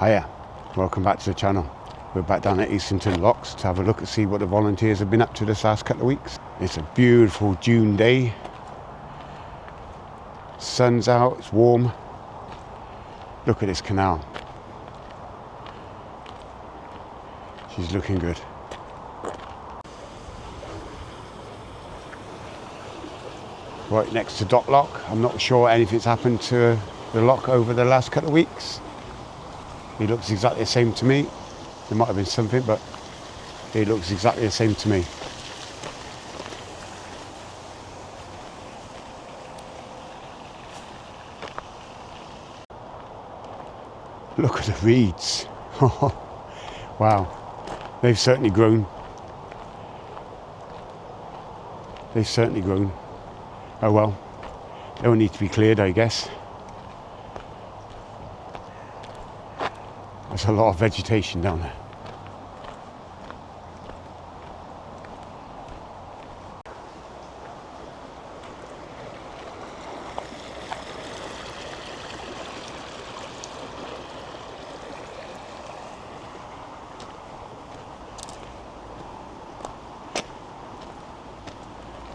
Hiya, welcome back to the channel. We're back down at Eastington Locks to have a look and see what the volunteers have been up to this last couple of weeks. It's a beautiful June day. Sun's out, it's warm. Look at this canal. She's looking good. Right next to Dock Lock. I'm not sure anything's happened to the lock over the last couple of weeks. It looks exactly the same to me. There might have been something, but it looks exactly the same to me. Look at the reeds. Wow, they've certainly grown. They've certainly grown. Oh well, they'll need to be cleared, I guess. There's a lot of vegetation down there.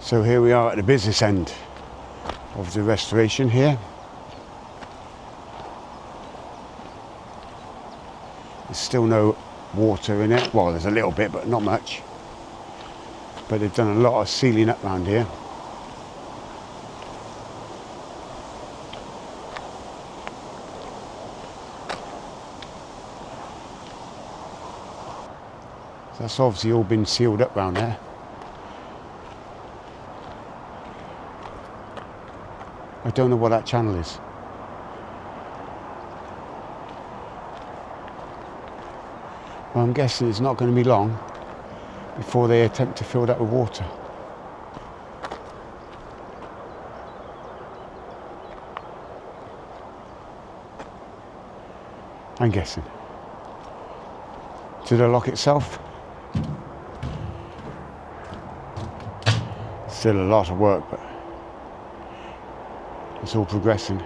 So here we are at the business end of the restoration here. There's still no water in it. Well, there's a little bit, but not much. But they've done a lot of sealing up around here. So that's obviously all been sealed up around there. I don't know what that channel is. Well, I'm guessing it's not going to be long before they attempt to fill that with water. I'm guessing. To the lock itself, still a lot of work, but it's all progressing.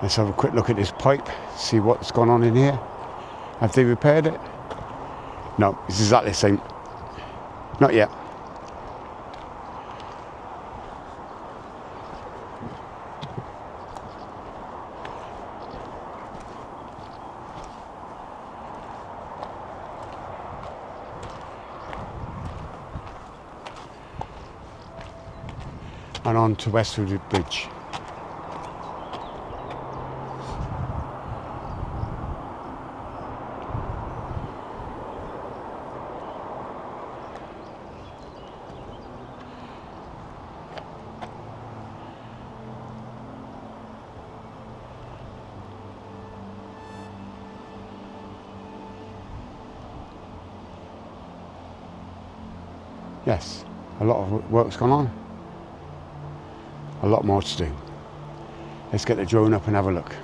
Let's have a quick look at this pipe, see what's gone on in here. Have they repaired it? No, it's exactly the same. Not yet. And on to Westwood Bridge. Yes, a lot of work's gone on. A lot more to do. Let's get the drone up and have a look.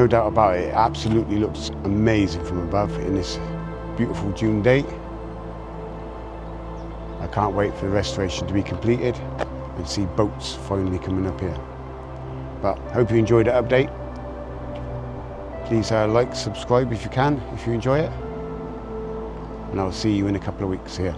no doubt about it, it absolutely looks amazing from above in this beautiful June day. I can't wait for the restoration to be completed and see boats finally coming up here. But hope you enjoyed the update. Please like, subscribe if you can, if you enjoy it. And I'll see you in a couple of weeks here.